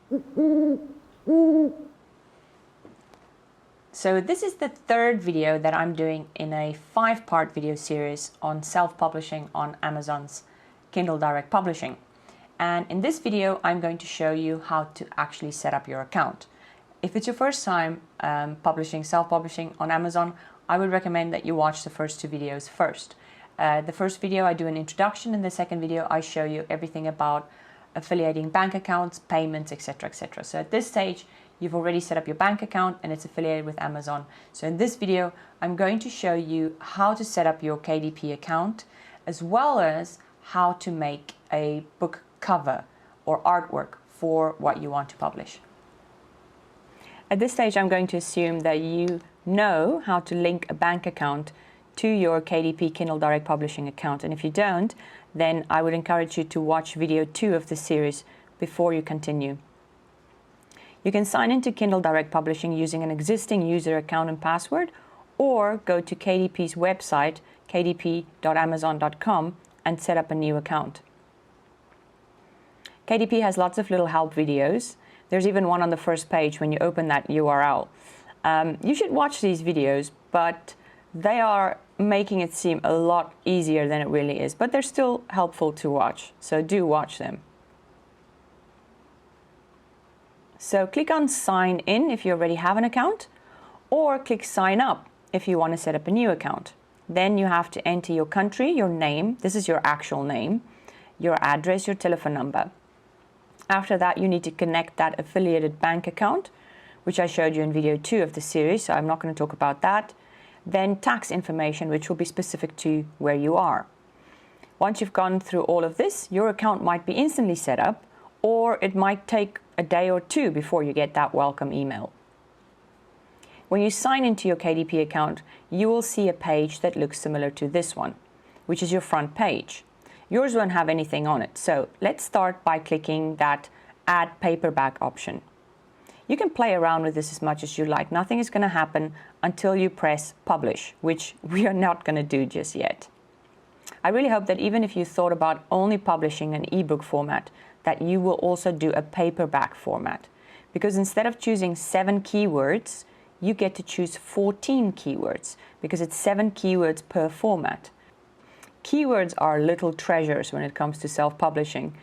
So this is the third video that I'm doing in a 5-part video series on self-publishing on Amazon's Kindle Direct Publishing. And in this video, I'm going to show you how to actually set up your account. If it's your first time self-publishing on Amazon, I would recommend that you watch the first 2 videos first. The first video I do an introduction, and the second video I show you everything about affiliating bank accounts, payments, etc., etc. So at this stage, you've already set up your bank account and it's affiliated with Amazon. So in this video, I'm going to show you how to set up your KDP account, as well as how to make a book cover or artwork for what you want to publish. At this stage, I'm going to assume that you know how to link a bank account to your KDP Kindle Direct Publishing account. And if you don't, then I would encourage you to watch video 2 of the series before you continue. You can sign into Kindle Direct Publishing using an existing user account and password, or go to KDP's website, kdp.amazon.com, and set up a new account. KDP has lots of little help videos. There's even one on the first page when you open that URL. You should watch these videos, but they are making it seem a lot easier than it really is, but they're still helpful to watch, so do watch them. So click on sign in if you already have an account, or click sign up if you want to set up a new account. Then you have to enter your country, your name, this is your actual name, your address, your telephone number. After that, you need to connect that affiliated bank account, which I showed you in video 2 of the series, so I'm not going to talk about that. Then tax information, which will be specific to where you are. Once you've gone through all of this, your account might be instantly set up, or it might take a day or 2 before you get that welcome email. When you sign into your KDP account, you will see a page that looks similar to this one, which is your front page. Yours won't have anything on it, so let's start by clicking that Add Paperback option. You can play around with this as much as you like. Nothing is going to happen until you press Publish, which we are not going to do just yet. I really hope that even if you thought about only publishing an ebook format, that you will also do a paperback format. Because instead of choosing 7 keywords, you get to choose 14 keywords, because it's 7 keywords per format. Keywords are little treasures when it comes to self-publishing.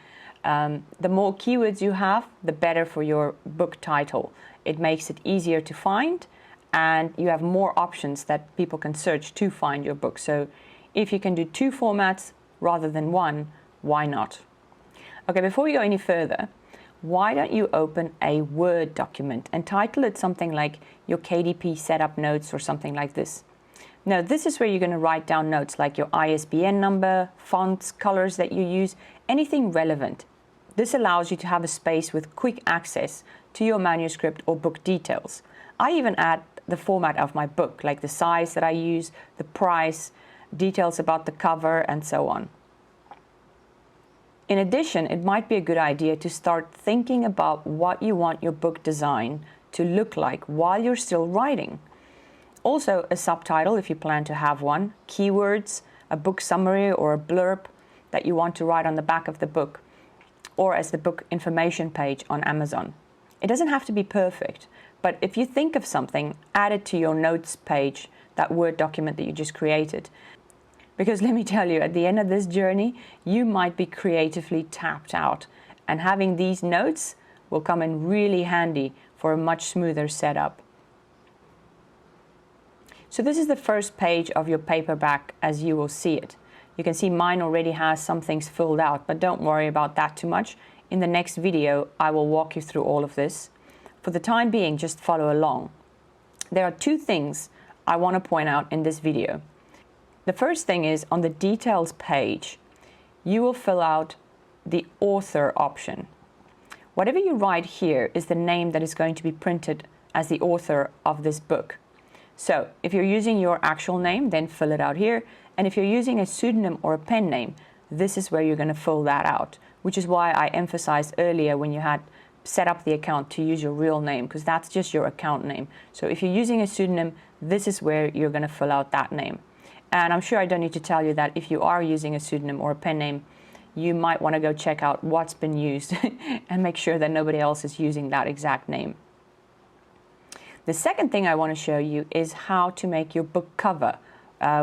The more keywords you have, the better for your book title. It makes it easier to find, and you have more options that people can search to find your book. So if you can do 2 formats rather than 1, why not? Okay, before we go any further, why don't you open a Word document and title it something like your KDP setup notes or something like this. Now, this is where you're going to write down notes like your ISBN number, fonts, colors that you use, anything relevant. This allows you to have a space with quick access to your manuscript or book details. I even add the format of my book, like the size that I use, the price, details about the cover, and so on. In addition, it might be a good idea to start thinking about what you want your book design to look like while you're still writing. Also, a subtitle if you plan to have one, keywords, a book summary or a blurb that you want to write on the back of the book, or as the book information page on Amazon. It doesn't have to be perfect, but if you think of something, add it to your notes page, that Word document that you just created. Because let me tell you, at the end of this journey, you might be creatively tapped out, and having these notes will come in really handy for a much smoother setup. So this is the first page of your paperback as you will see it. You can see mine already has some things filled out, but don't worry about that too much. In the next video, I will walk you through all of this. For the time being, just follow along. There are 2 things I want to point out in this video. The first thing is on the details page, you will fill out the author option. Whatever you write here is the name that is going to be printed as the author of this book. So if you're using your actual name, then fill it out here. And if you're using a pseudonym or a pen name, this is where you're going to fill that out, which is why I emphasized earlier when you had set up the account to use your real name, because that's just your account name. So if you're using a pseudonym, this is where you're going to fill out that name. And I'm sure I don't need to tell you that if you are using a pseudonym or a pen name, you might want to go check out what's been used and make sure that nobody else is using that exact name. The second thing I want to show you is how to make your book cover,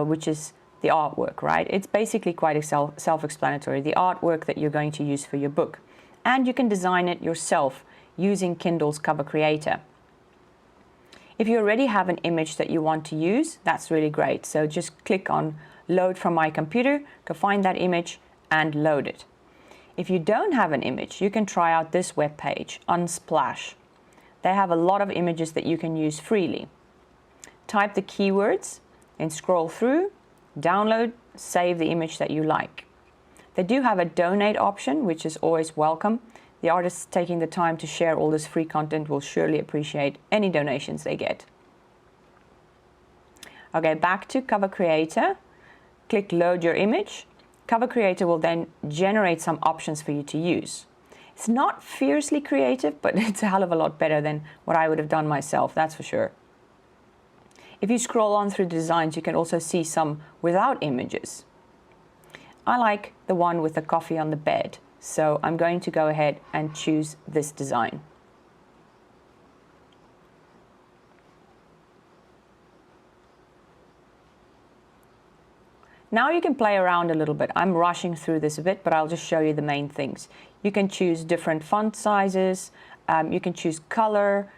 which is the artwork, right? It's basically quite self-explanatory, the artwork that you're going to use for your book. And you can design it yourself using Kindle's Cover Creator. If you already have an image that you want to use, that's really great. So just click on Load from my computer, go find that image and load it. If you don't have an image, you can try out this web page, Unsplash. They have a lot of images that you can use freely. Type the keywords and scroll through, download, save the image that you like. They do have a donate option, which is always welcome. The artists taking the time to share all this free content will surely appreciate any donations they get. Okay, back to Cover Creator. Click Load Your Image. Cover Creator will then generate some options for you to use. It's not fiercely creative, but it's a hell of a lot better than what I would have done myself, that's for sure. If you scroll on through the designs, you can also see some without images. I like the one with the coffee on the bed, so I'm going to go ahead and choose this design. Now you can play around a little bit. I'm rushing through this a bit, but I'll just show you the main things. You can choose different font sizes, you can choose color,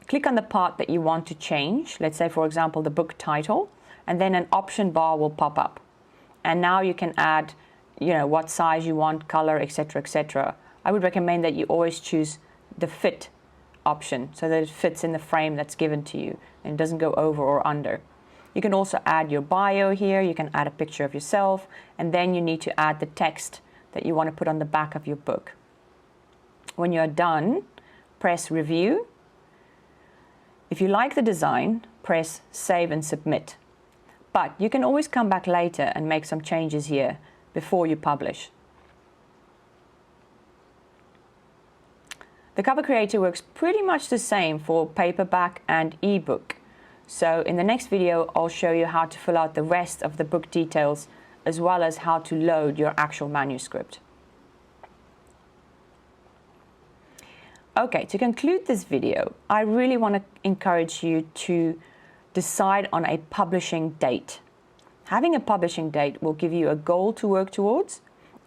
click on the part that you want to change, let's say for example the book title, and then an option bar will pop up. And now you can add, what size you want, color, etc., etc. I would recommend that you always choose the fit option so that it fits in the frame that's given to you and it doesn't go over or under. You can also add your bio here, you can add a picture of yourself, and then you need to add the text that you want to put on the back of your book. When you're done, press Review. If you like the design, press Save and Submit. But you can always come back later and make some changes here before you publish. The Cover Creator works pretty much the same for paperback and ebook. So in the next video, I'll show you how to fill out the rest of the book details as well as how to load your actual manuscript. Okay, to conclude this video, I really want to encourage you to decide on a publishing date. Having a publishing date will give you a goal to work towards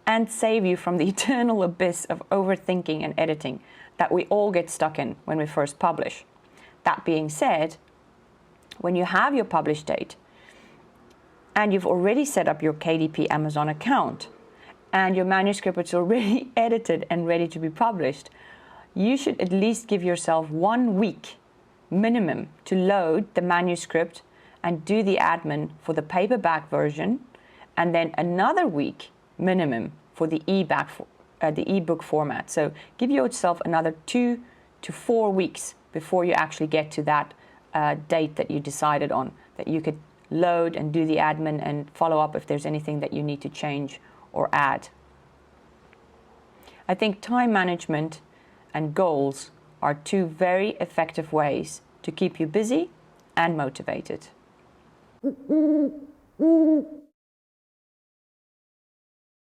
and save you from the eternal abyss of overthinking and editing that we all get stuck in when we first publish. That being said, when you have your publish date and you've already set up your KDP Amazon account and your manuscript is already edited and ready to be published, you should at least give yourself 1 week minimum to load the manuscript and do the admin for the paperback version, and then another week minimum for the ebook format. So give yourself another 2 to 4 weeks before you actually get to that date that you decided on, that you could load and do the admin and follow up if there's anything that you need to change or add. I think time management and goals are 2 very effective ways to keep you busy and motivated.